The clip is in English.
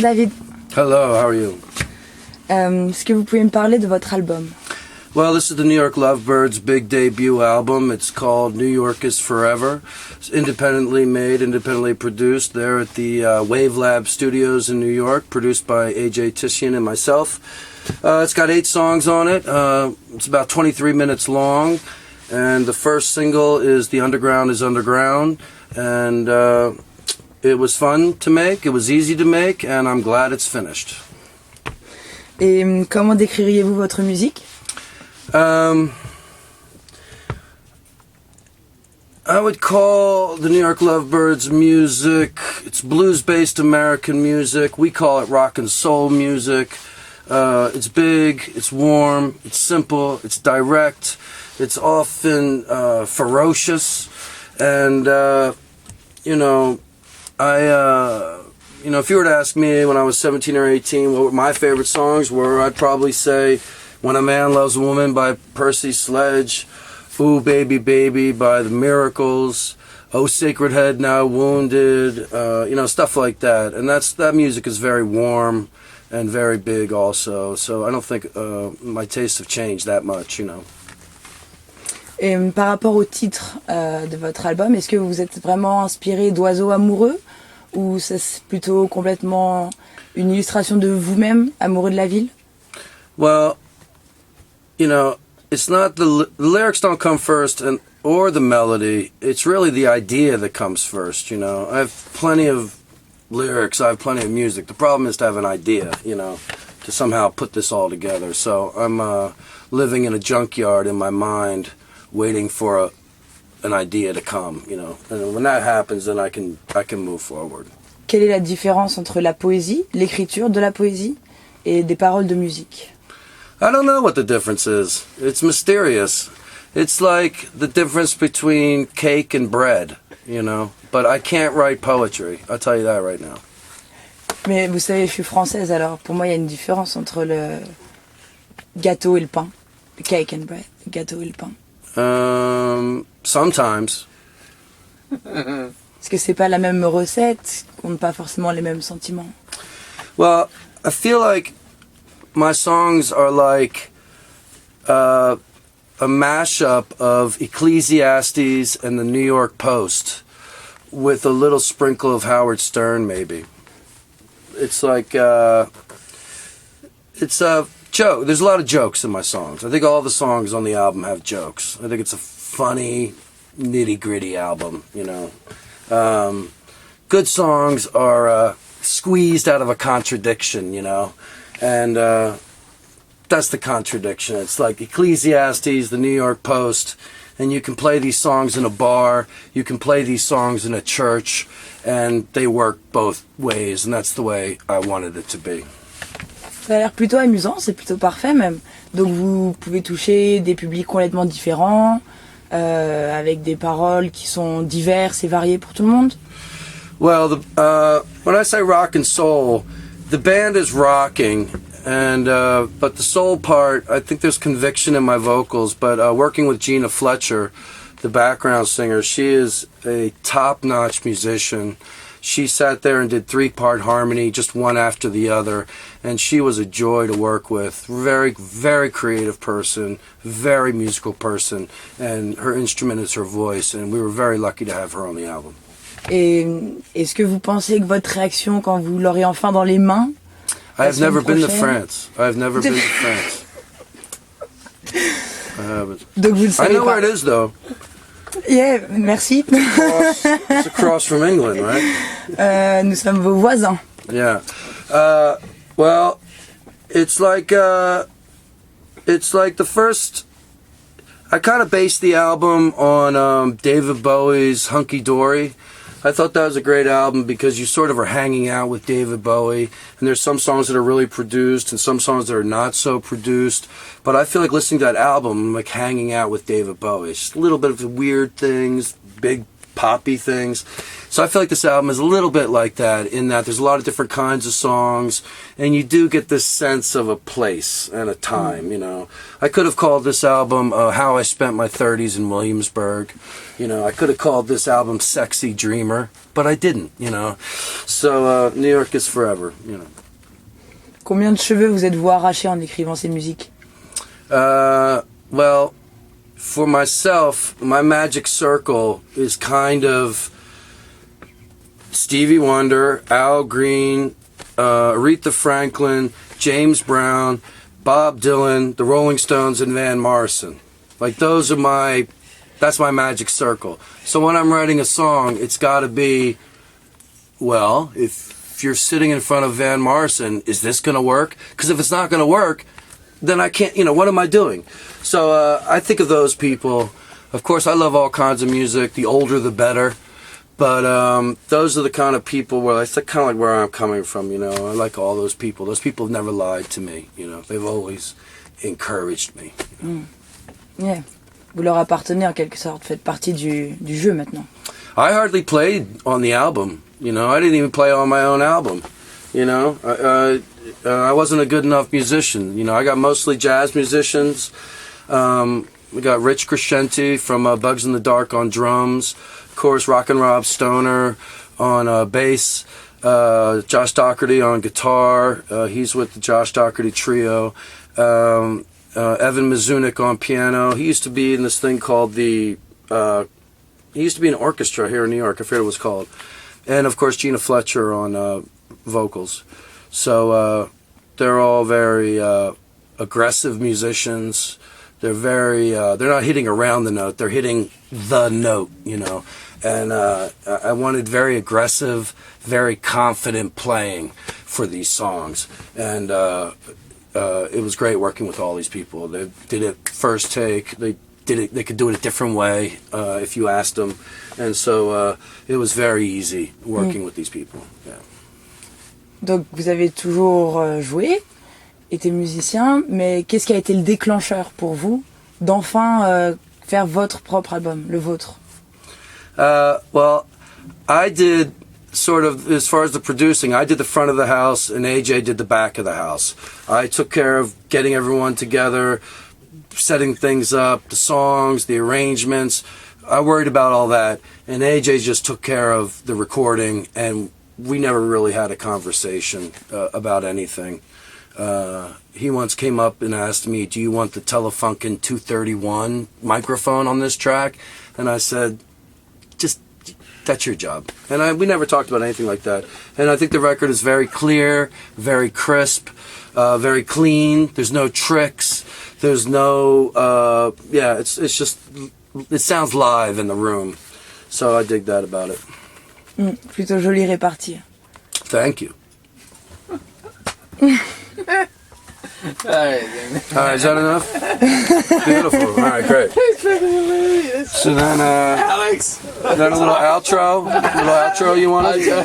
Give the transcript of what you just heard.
David. Hello, how are you? Est-ce que vous pouvez me parler de votre album? Well, this is the New York Lovebirds' big debut album. It's called New York is Forever. It's independently made, independently produced there at the Wave Lab Studios in New York, produced by AJ Titian and myself. It's got 8 songs on it. It's about 23 minutes long. And the first single is The Underground is Underground. And it was fun to make, it was easy to make, and I'm glad it's finished. Et comment décririez-vous votre musique? I would call the New York Lovebirds music, it's blues-based American music. We call it rock and soul music. It's big, it's warm, it's simple, it's direct, it's often ferocious, and if you were to ask me when I was 17 or 18 what my favorite songs were, I'd probably say When a Man Loves a Woman by Percy Sledge, Ooh Baby Baby by The Miracles, Oh Sacred Head Now Wounded, stuff like that. And that music is very warm and very big also. So I don't think my tastes have changed that much, Et par rapport au titre de votre album, est-ce que vous êtes vraiment inspiré d'oiseaux amoureux ou c'est plutôt complètement une illustration de vous-même, amoureux de la ville? Well, it's not the lyrics don't come first or the melody. It's really the idea that comes first, I have plenty of lyrics, I have plenty of music. The problem is to have an idea, to somehow put this all together. So I'm living in a junkyard in my mind, waiting for an idea to come, and when that happens, then I can move forward. Quelle est la différence entre la poésie, l'écriture de la poésie et des paroles de musique? I don't know what the difference is. It's mysterious. It's like the difference between cake and bread, but I can't write poetry. I'll tell you that right now. Mais vous savez, je suis française, alors pour moi il y a une différence entre le gâteau et le pain. The cake and bread, le gâteau et le pain. Sometimes. Est-ce que c'est pas la même recette, qu'on n'a pas forcément les mêmes sentiments? Well, I feel like my songs are like a mashup of Ecclesiastes and the New York Post with a little sprinkle of Howard Stern, maybe. It's like it's a joke. There's a lot of jokes in my songs. I think all the songs on the album have jokes. I think it's a funny, nitty-gritty album, Good songs are squeezed out of a contradiction, and that's the contradiction. It's like Ecclesiastes, the New York Post, and you can play these songs in a bar, you can play these songs in a church, and they work both ways, and that's the way I wanted it to be. Ça a l'air plutôt amusant, c'est plutôt parfait même. Donc vous pouvez toucher des publics complètement différents, avec des paroles qui sont diverses et variées pour tout le monde. Well, when I say rock and soul, the band is rocking, and but the soul part, I think there's conviction in my vocals. But working with Gina Fletcher, the background singer, she is a top-notch musician. She sat there and did 3-part harmony, just one after the other, and she was a joy to work with. Very, very creative person, very musical person, and her instrument is her voice, and we were very lucky to have her on the album. Et est-ce que vous pensez que votre réaction quand vous l'aurez enfin dans les mains? I have never been to France. I've never been to France. I haven't. Donc vous le savez I know pas. where it is, though. Yeah, merci. It's across from England, right? Nous sommes vos voisins. Yeah. Well, it's like the first. I kind of based the album on David Bowie's Hunky Dory. I thought that was a great album because you sort of are hanging out with David Bowie, and there's some songs that are really produced and some songs that are not so produced. But I feel like listening to that album, I'm like hanging out with David Bowie. It's just a little bit of the weird things, big poppy things. So I feel like this album is a little bit like that, in that there's a lot of different kinds of songs, and you do get this sense of a place and a time, you know. I could have called this album How I Spent My 30s in Williamsburg. You know, I could have called this album Sexy Dreamer, but I didn't, you know. So New York is forever, you know. Combien de cheveux vous êtes-vous arraché en écrivant ces musiques? Well, for myself, my magic circle is kind of Stevie Wonder, Al Green, Aretha Franklin, James Brown, Bob Dylan, the Rolling Stones, and Van Morrison. Like, that's my magic circle. So when I'm writing a song, it's got to be, well, if you're sitting in front of Van Morrison, is this going to work? Because if it's not going to work, then I can't, you know, what am I doing? So I think of those people. Of course, I love all kinds of music. The older, the better. But those are the kind of people where it's kind of like where I'm coming from, you know. I like all those people. Those people have never lied to me, you know. They've always encouraged me. You know? Yeah. Vous leur appartenez en quelque sorte, faites partie du jeu maintenant. I hardly played on the album, you know. I didn't even play on my own album, you know. I wasn't a good enough musician, you know. I got mostly jazz musicians. We got Rich Crescenti from Bugs in the Dark on drums. Of course, Rockin' Rob Stoner on bass. Josh Doherty on guitar. He's with the Josh Doherty Trio. Evan Mizunik on piano. He used to be in this thing called he used to be an orchestra here in New York. I forget what it was called. And, of course, Gina Fletcher on vocals. So they're all very aggressive musicians. They're they're not hitting around the note. They're hitting the note, you know. And I wanted very aggressive, very confident playing for these songs. And it was great working with all these people. They did it first take. They could do it a different way if you asked them. And so it was very easy working with these people. Yeah. Donc vous avez toujours joué, été musicien, mais qu'est-ce qui a été le déclencheur pour vous d'enfin faire votre propre album, le vôtre? Well, I did sort of, as far as the producing, I did the front of the house and AJ did the back of the house. I took care of getting everyone together, setting things up, the songs, the arrangements. I worried about all that, and AJ just took care of the recording, and we never really had a conversation about anything. He once came up and asked me, do you want the Telefunken 231 microphone on this track? And I said, just, that's your job. And we never talked about anything like that. And I think the record is very clear, very crisp, very clean. There's no tricks. There's no, it's just, it sounds live in the room. So I dig that about it. Plutôt joli réparti. Thank you. All right, is that enough? Beautiful. All right, great. So then, Alex, then a little outro. You want to?